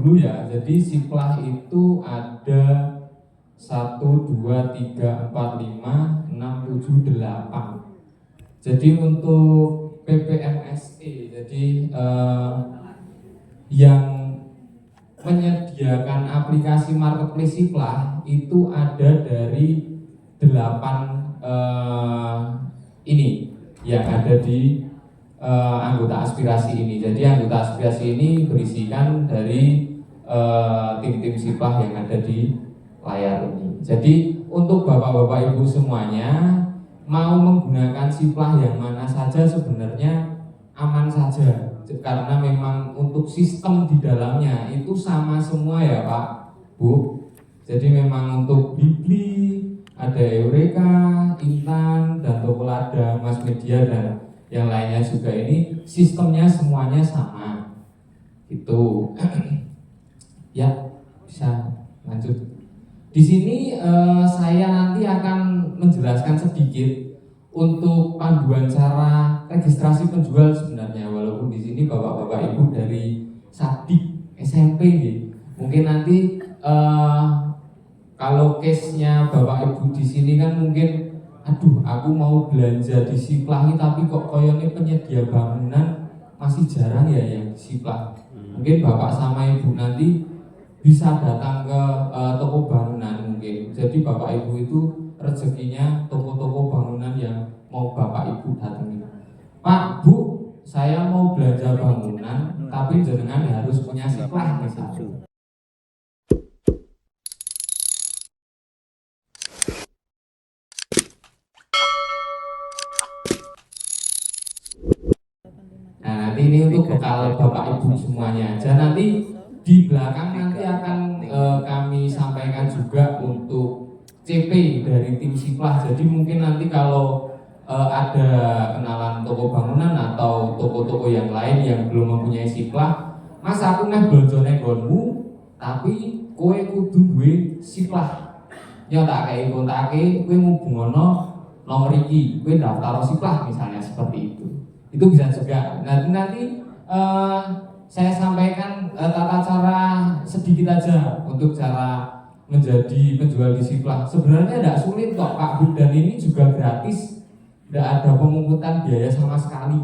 dulu ya. Jadi Siplah itu ada 1, 2, 3, 4, 5, 6, 7, 8. Jadi untuk PPMSE, jadi yang menyediakan aplikasi marketplace Siplah itu ada dari 8 ini yang ada di anggota aspirasi ini. Jadi anggota aspirasi ini berisikan dari tim-tim Siplah yang ada di layar ini. Jadi untuk bapak-bapak ibu semuanya mau menggunakan Siplah yang mana saja sebenarnya aman saja, karena memang untuk sistem di dalamnya itu sama semua ya Pak Bu. Jadi memang untuk Bibli, ada Eureka, Intan, dan Tokolada, Mas Media dan yang lainnya juga, ini sistemnya semuanya sama. Itu ya, bisa lanjut. Di sini saya nanti akan menjelaskan sedikit untuk panduan cara registrasi penjual sebenarnya, walaupun di sini bapak-bapak ibu dari Sadik SMP mungkin nanti kalau case-nya bapak ibu di sini kan mungkin, aduh aku mau belanja di Siplah tapi kok koyone penyedia bangunan masih jarang ya yang di Siplah. Mungkin bapak sama ibu nanti bisa datang ke toko bangunan mungkin. Jadi bapak ibu itu rezekinya toko-toko bangunan yang mau bapak ibu datangi. Pak, Bu, saya mau belanja bangunan tapi jenengan harus punya Siplah misalnya. Nah, nanti ini untuk bekal bapak ibu semuanya aja. Nanti di belakang nanti akan kami sampaikan juga untuk CP dari tim Siplah. Jadi mungkin nanti kalau ada kenalan toko bangunan atau toko-toko yang lain yang belum mempunyai Siplah, Mas aku meh blonjo nang nggonmu, tapi kowe kudu duwe Siplah. Ya tak kei kontake, kowe ngubungono nomor iki, kowe daftar Siplah misalnya seperti itu. Itu bisa juga. Nanti saya sampaikan tata cara sedikit aja untuk cara menjadi penjual di Siplah. Sebenarnya tidak sulit kok Pak Bu, dan ini juga gratis, tidak ada pemungutan biaya sama sekali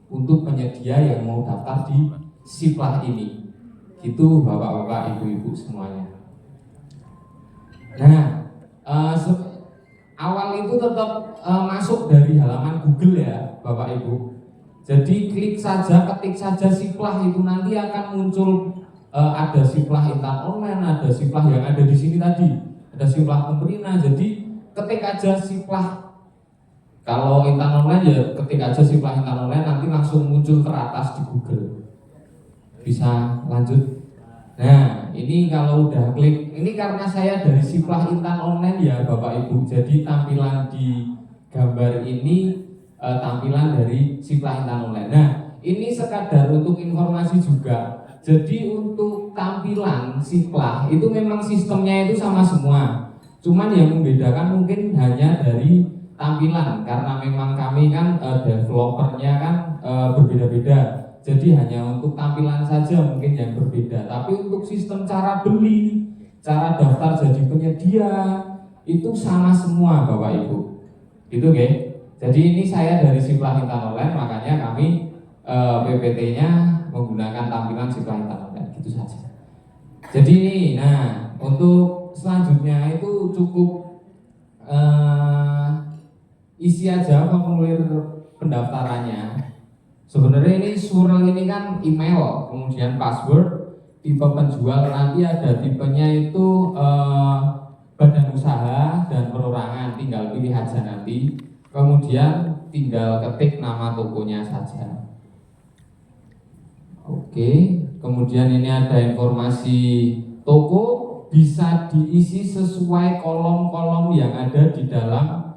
untuk penyedia yang mau daftar di Siplah ini. Itu bapak-bapak, ibu-ibu semuanya. Nah, awal itu tetap masuk dari halaman Google ya Bapak Ibu. Jadi klik saja, ketik saja Siplah, itu nanti akan muncul ada Siplah Intan Online, ada Siplah yang ada di sini tadi, ada Siplah Pemerintah. Jadi ketik aja Siplah. Kalau Intan Online ya ketik aja Siplah Intan Online, nanti langsung muncul ke atas di Google. Bisa lanjut. Nah, ini kalau udah klik, ini karena saya dari Siplah Intan Online ya Bapak Ibu. Jadi tampilan di gambar ini tampilan dari Siplah Intan Online. Nah, ini sekadar untuk informasi juga. Jadi untuk tampilan Siplah itu memang sistemnya itu sama semua. Cuman yang membedakan mungkin hanya dari tampilan, karena memang kami kan developernya kan berbeda-beda. Jadi hanya untuk tampilan saja mungkin yang berbeda. Tapi untuk sistem cara beli, cara daftar jadi penyedia itu sama semua Bapak Ibu. Itu oke. Jadi ini saya dari Siplah Intan Online, makanya kami PPT-nya menggunakan tampilan Siplah Intan Online, gitu saja. Jadi ini, nah untuk selanjutnya itu cukup isi aja formulir pendaftarannya. Sebenarnya ini surel ini kan email, kemudian password, tipe penjual, nanti ada tipenya itu badan usaha dan perorangan, tinggal pilih aja nanti. Kemudian tinggal ketik nama tokonya saja. Oke, kemudian ini ada informasi toko, bisa diisi sesuai kolom-kolom yang ada di dalam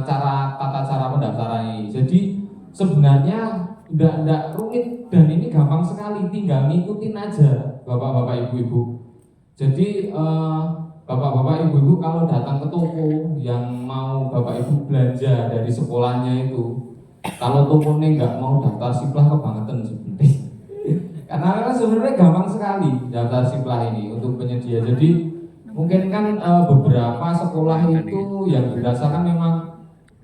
tata cara pendaftaran ini. Jadi sebenarnya tidak rumit dan ini gampang sekali, tinggal ngikutin aja bapak-bapak ibu-ibu. Jadi bapak-bapak ibu-ibu kalau datang ke toko yang mau bapak ibu belanja dari sekolahnya itu, kalau tokonya nggak mau daftar Siplah kebangetan sebenarnya. Kan Karena kan sebenarnya gampang sekali daftar Siplah ini untuk penyedia. Jadi mungkin kan beberapa sekolah itu yang dirasakan memang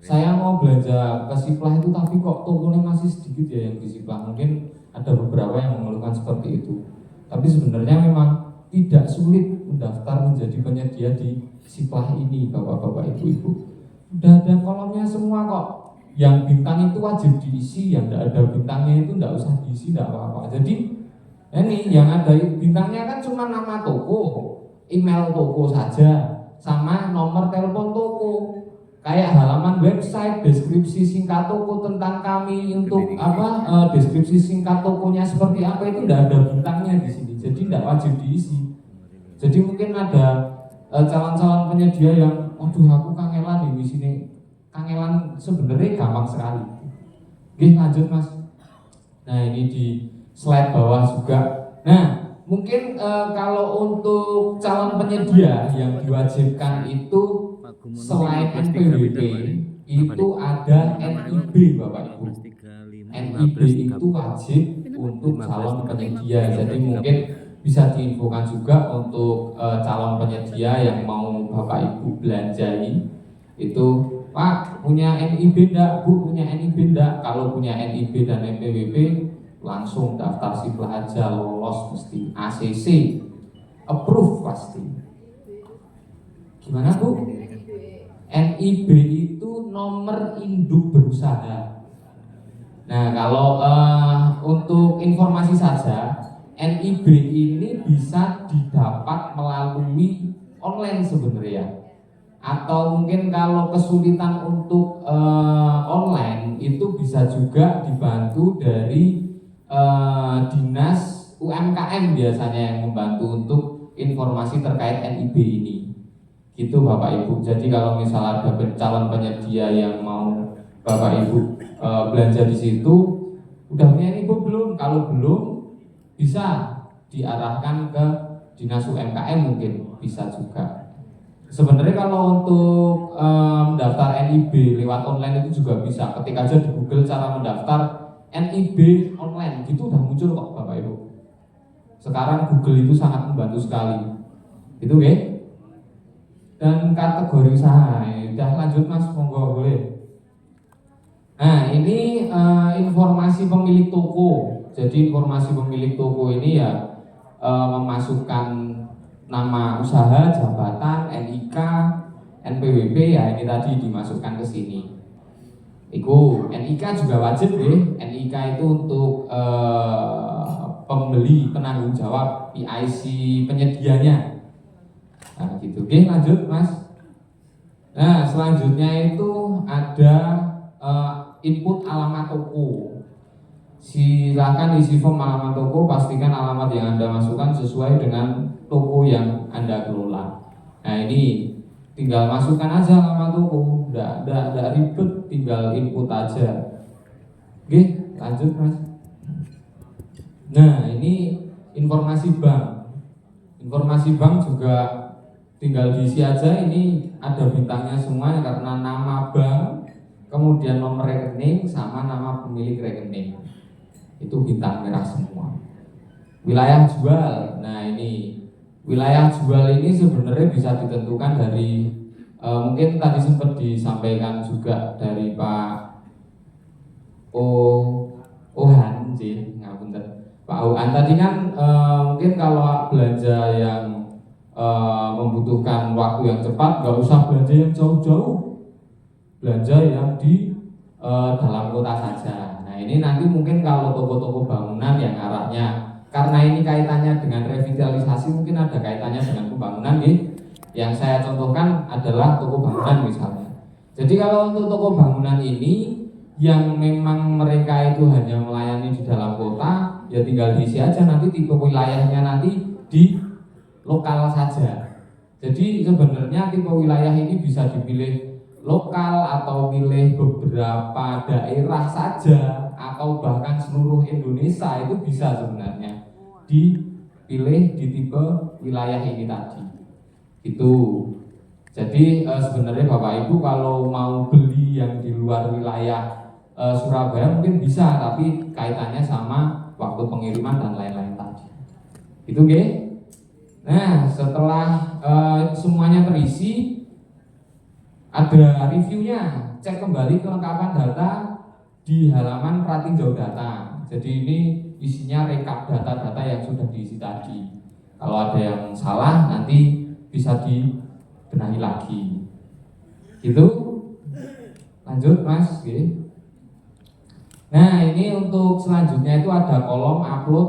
saya mau belanja ke Siplah itu tapi kok tokonya masih sedikit ya yang di Siplah. Mungkin ada beberapa yang mengeluhkan seperti itu. Tapi sebenarnya memang tidak sulit mendaftar menjadi penyedia di Siplah ini, bapak-bapak, ibu-ibu. Udah ada kolomnya semua kok. Yang bintang itu wajib diisi, yang tidak ada bintangnya itu tidak usah diisi, tidak apa-apa. Jadi ini yang ada bintangnya kan cuma nama toko, email toko saja, sama nomor telepon toko. Kayak halaman website, deskripsi singkat toko tentang kami untuk apa, deskripsi singkat tokonya seperti apa itu tidak ada bintangnya di sini. Jadi tidak wajib diisi. Jadi mungkin ada calon-calon penyedia yang, aduh aku kangelan di sini. Kangelan sebenarnya gampang sekali. Oke, lanjut Mas. Nah ini di slide bawah juga. Nah mungkin kalau untuk calon penyedia yang diwajibkan itu selain NPWP itu ada NIB, Bapak Ibu. NIB itu wajib untuk calon penyedia. Jadi mungkin bisa diinfokan juga untuk calon penyedia yang mau Bapak Ibu belanjai itu, Pak punya NIB enggak, Bu punya NIB enggak? Kalau punya NIB dan NPWP langsung daftar Siplah aja, lolos mesti, ACC approve pasti. Gimana Bu? NIB itu nomor induk berusaha. Nah kalau untuk informasi saja, NIB ini bisa didapat melalui online sebenarnya. Atau mungkin kalau kesulitan untuk online itu bisa juga dibantu dari dinas UMKM biasanya yang membantu untuk informasi terkait NIB ini. Gitu Bapak Ibu. Jadi kalau misalnya ada calon penyedia yang mau Bapak Ibu belanja di situ, udah punya NIB belum? Kalau belum bisa diarahkan ke dinas UMKM, mungkin bisa juga. Sebenarnya kalau untuk mendaftar NIB lewat online itu juga bisa. Ketik aja di Google cara mendaftar NIB online, gitu udah muncul kok Bapak Ibu. Sekarang Google itu sangat membantu sekali. Itu oke? Dan kategori usaha, udah lanjut Mas, monggo boleh. Nah ini informasi pemilik toko. Jadi informasi pemilik toko ini ya memasukkan nama usaha, jabatan, NIK, NPWP ya ini tadi dimasukkan ke sini. Iku NIK juga wajib ya. NIK itu untuk pembeli, penanggung jawab, PIC penyedianya. Nah gitu. Oke lanjut Mas. Nah selanjutnya itu ada input alamat toko. Silakan isi form alamat toko, pastikan alamat yang Anda masukkan sesuai dengan toko yang Anda kelola. Nah ini tinggal masukkan aja alamat toko, enggak ribet, tinggal input aja. Oke, lanjut Mas. Nah ini informasi bank. Informasi bank juga tinggal diisi aja, ini ada bintangnya semua karena nama bank, kemudian nomor rekening sama nama pemilik rekening. Itu bintang merah semua. Wilayah jual, nah ini wilayah jual ini sebenarnya bisa ditentukan dari mungkin tadi sempat disampaikan juga dari Pak Ohan, ngapunten. Pak Ohan tadi kan mungkin kalau belanja yang membutuhkan waktu yang cepat, nggak usah belanja yang jauh-jauh, belanja yang di dalam kota saja. Nah ini nanti mungkin kalau toko-toko bangunan yang arahnya, karena ini kaitannya dengan revitalisasi, mungkin ada kaitannya dengan pembangunan nih. Yang saya contohkan adalah toko bangunan misalnya. Jadi kalau untuk toko bangunan ini yang memang mereka itu hanya melayani di dalam kota, ya tinggal diisi aja nanti tipe wilayahnya nanti di lokal saja. Jadi sebenarnya tipe wilayah ini bisa dipilih lokal atau pilih beberapa daerah saja atau bahkan seluruh Indonesia, itu bisa sebenarnya dipilih di tipe wilayah ini tadi. Itu. Jadi sebenarnya Bapak Ibu kalau mau beli yang di luar wilayah Surabaya mungkin bisa, tapi kaitannya sama waktu pengiriman dan lain-lain. Itu nggih. Nah, setelah semuanya terisi, ada reviewnya, cek kembali kelengkapan data di halaman pratinjau data. Jadi ini isinya rekap data-data yang sudah diisi tadi. Kalau ada yang salah nanti bisa dibenahi lagi. Gitu. Lanjut Mas. Oke. Nah, ini untuk selanjutnya itu ada kolom upload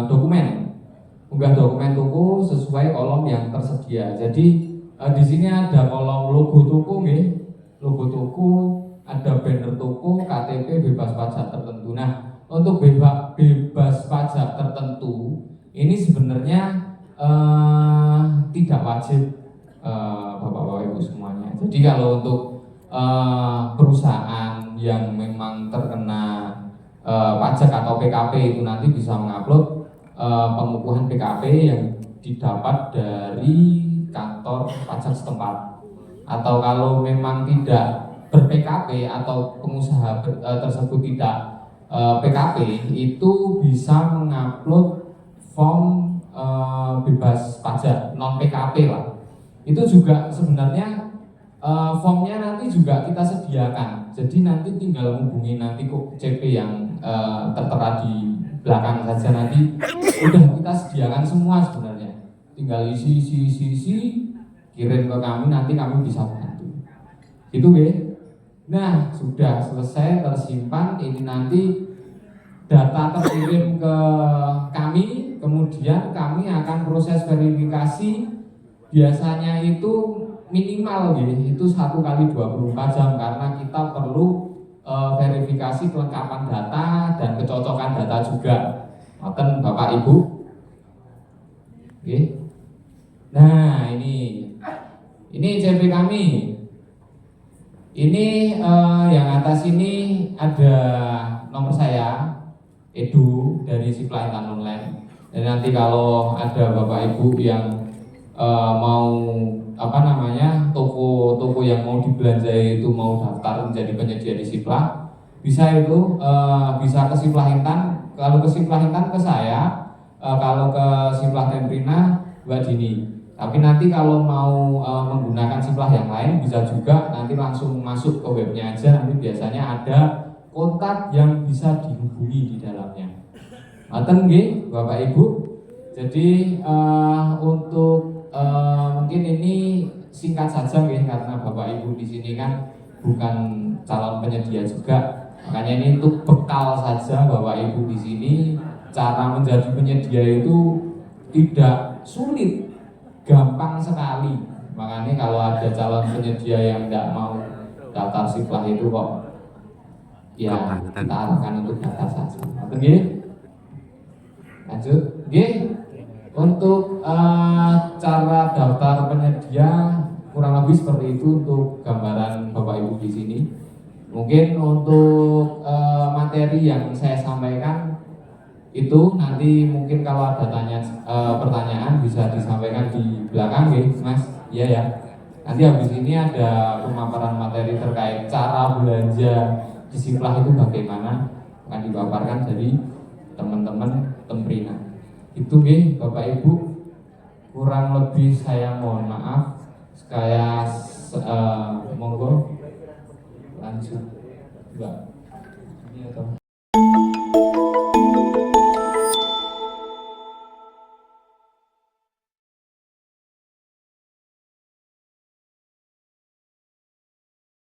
dokumen. Unggah dokumen toko sesuai kolom yang tersedia. Jadi di sini ada kolom logo toko nggih. Logo toko, ada banner toko, KTP bebas pajak tertentu. Nah, untuk bebas pajak tertentu ini sebenarnya tidak wajib Bapak-bapak Ibu semuanya. Jadi kalau untuk perusahaan yang memang terkena pajak atau PKP itu nanti bisa mengupload pengukuhan PKP yang didapat dari kantor pajak setempat. Atau kalau memang tidak ber-PKP atau pengusaha tersebut tidak PKP, itu bisa mengupload form bebas pajak non PKP lah. Itu juga sebenarnya formnya nanti juga kita sediakan. Jadi nanti tinggal hubungi nanti kok CP yang tertera di belakang saja, nanti udah kita sediakan semua sebenarnya. Tinggal isi, kirim ke kami, nanti kami bisa bantu. Itu ya. Nah, sudah selesai tersimpan, ini nanti data terkirim ke kami, kemudian kami akan proses verifikasi. Biasanya itu minimal itu 1 kali 24 jam karena kita perlu verifikasi kelengkapan data dan kecocokan data juga. Ngoten Bapak Ibu. Oke. Nah, ini CP kami. Ini yang atas ini ada nomor saya, Edu dari Sipla Intan Online. Dan nanti kalau ada Bapak Ibu yang mau toko yang mau dibelanjai itu mau daftar menjadi penyedia di Sipla, bisa itu bisa ke Sipla Intan. Kalau ke Sipla Intan ke saya, kalau ke Sipla Temprina Mbak Dini. Tapi nanti kalau mau menggunakan Sipla yang lain bisa juga, nanti langsung masuk ke webnya aja, nanti biasanya ada kontak yang bisa dihubungi di dalamnya. Ngoten nggih Bapak Ibu. Jadi untuk mungkin ini singkat saja nggih, karena Bapak Ibu di sini kan bukan calon penyedia juga. Makanya ini untuk bekal saja Bapak Ibu di sini, cara menjadi penyedia itu tidak sulit, gampang sekali. Makanya kalau ada calon penyedia yang tidak mau daftar Sipla itu kok ya kita arahkan untuk daftar saja. Oke, lanjut. Oke. Untuk cara daftar penyedia kurang lebih seperti itu untuk gambaran Bapak Ibu di sini. Mungkin untuk materi yang saya sampaikan itu nanti mungkin kalau ada pertanyaan bisa disampaikan di belakang ya Mas. Iya ya. Nanti habis ini ada pemaparan materi terkait cara belanja di Sipla itu bagaimana, akan dipaparkan dari teman-teman Temprina. Itu nggih Bapak Ibu, kurang lebih saya mohon maaf. Saya monggo lanjut Mbak. Ini atau